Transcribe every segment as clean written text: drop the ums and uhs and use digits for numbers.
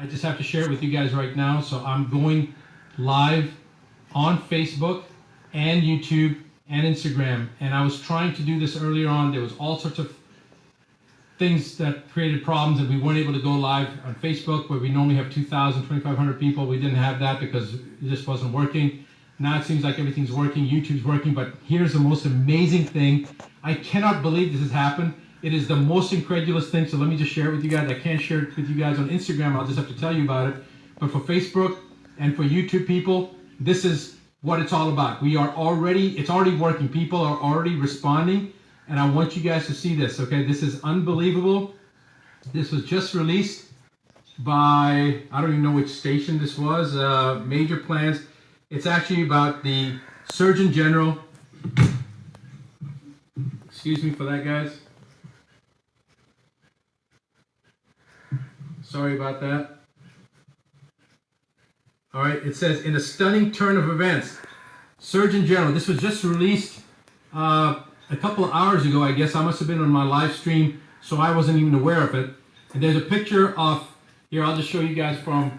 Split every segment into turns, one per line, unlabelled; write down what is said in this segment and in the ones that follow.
I just have to share it with you guys right now. So I'm going live on Facebook and YouTube and Instagram. And I was trying to do this earlier on. There was all sorts of things that created problems, and we weren't able to go live on Facebook where we normally have 2,000, 2,500 people. We didn't have that because it just wasn't working. Now it seems like everything's working. YouTube's working, but here's the most amazing thing. I cannot believe this has happened. It is the most incredulous thing, so let me just share it with you guys. I can't share it with you guys on Instagram. I'll just have to tell you about it. But for Facebook and for YouTube people, this is what it's all about. It's already working. People are already responding, and I want you guys to see this, okay? This is unbelievable. This was just released by, I don't even know which station this was, Major Plans. It's actually about the Surgeon General. Excuse me for that, guys. Sorry about that. All right, it says, in a stunning turn of events, Surgeon General, this was just released a couple of hours ago, I guess. I must have been on my live stream, so I wasn't even aware of it. And there's a picture of, here, I'll just show you guys from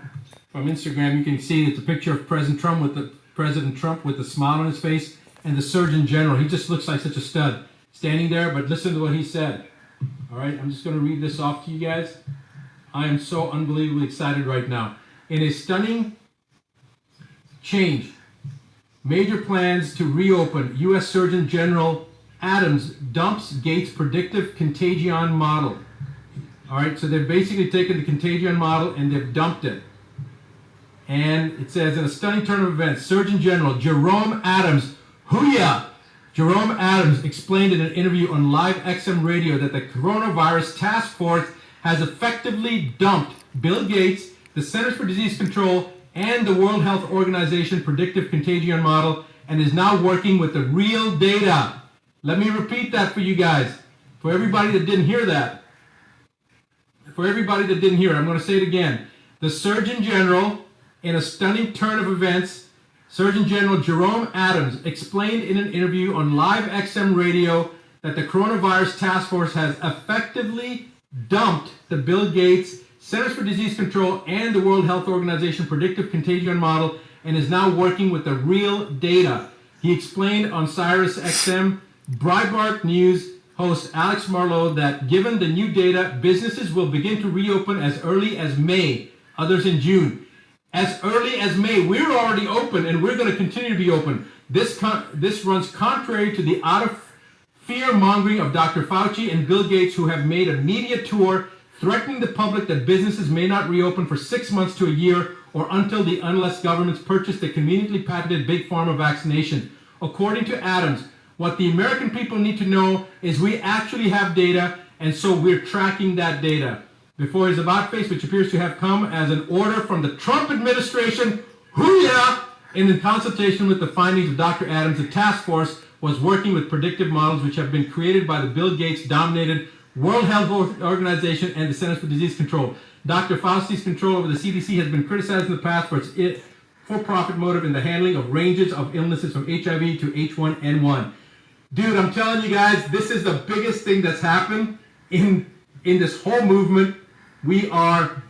Instagram. You can see it's a picture of President Trump with a smile on his face, and the Surgeon General. He just looks like such a stud standing there, but listen to what he said. All right, I'm just going to read this off to you guys. I am so unbelievably excited right now. In a stunning change, major plans to reopen, U.S. Surgeon General Adams dumps Gates' predictive contagion model. All right, so they've basically taken the contagion model and they've dumped it. And it says, in a stunning turn of events, Surgeon General Jerome Adams, Jerome Adams explained in an interview on Live XM Radio that the coronavirus task force has effectively dumped Bill Gates, the Centers for Disease Control, and the World Health Organization predictive contagion model, and is now working with the real data. Let me repeat that for you guys. For everybody that didn't hear that. For everybody that didn't hear it, I'm going to say it again. The Surgeon General, in a stunning turn of events, Surgeon General Jerome Adams explained in an interview on Live XM Radio that the coronavirus task force has effectively dumped the Bill Gates, Centers for Disease Control, and the World Health Organization predictive contagion model, and is now working with the real data. He explained on Sirius XM Breitbart News host Alex Marlow that given the new data, businesses will begin to reopen as early as May, others in June. As early as May, we're already open and we're going to continue to be open. This runs contrary to the fear-mongering of Dr. Fauci and Bill Gates, who have made a media tour threatening the public that businesses may not reopen for 6 months to a year or unless governments purchase the conveniently patented Big Pharma vaccination. According to Adams, what the American people need to know is we actually have data, and so we're tracking that data. Before his about face, which appears to have come as an order from the Trump administration, in consultation with the findings of Dr. Adams, the task force was working with predictive models which have been created by the Bill Gates-dominated World Health Organization and the Centers for Disease Control. Dr. Fauci's control over the CDC has been criticized in the past for its for-profit motive in the handling of ranges of illnesses from HIV to H1N1. Dude, I'm telling you guys, this is the biggest thing that's happened in this whole movement. We are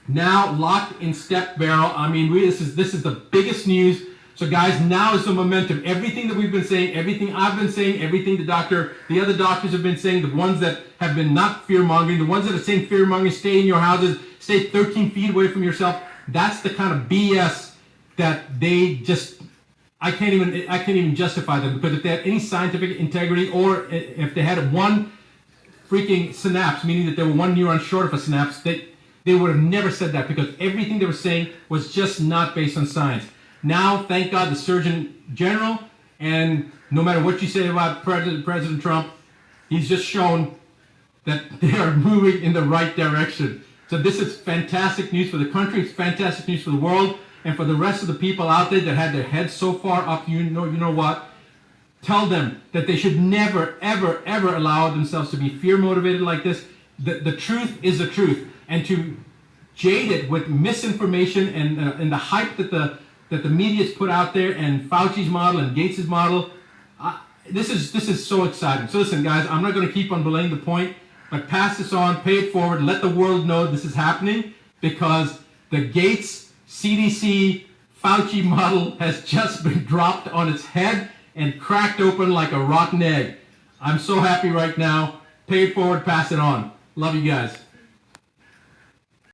now locked in step barrel. I mean, this is the biggest news. So guys, now is the momentum. Everything that we've been saying, everything I've been saying, everything the other doctors have been saying, the ones that have been not fear-mongering, the ones that are saying fear-mongering, stay in your houses, stay 13 feet away from yourself, that's the kind of BS that they just, I can't even justify them, because if they had any scientific integrity, or if they had one freaking synapse, meaning that they were one neuron short of a synapse, they would have never said that, because everything they were saying was just not based on science. Now, thank God, the Surgeon General, and no matter what you say about President Trump, he's just shown that they are moving in the right direction. So this is fantastic news for the country, it's fantastic news for the world, and for the rest of the people out there that had their heads so far up, you know what? Tell them that they should never, ever, ever allow themselves to be fear-motivated like this. The truth is the truth. And to jade it with misinformation and the hype that the media's put out there, and Fauci's model and Gates's model, this is so exciting. So listen, guys, I'm not going to keep on belaying the point, but pass this on, pay it forward, let the world know this is happening, because the Gates CDC Fauci model has just been dropped on its head and cracked open like a rotten egg. I'm so happy right now. Pay it forward, pass it on. Love you guys.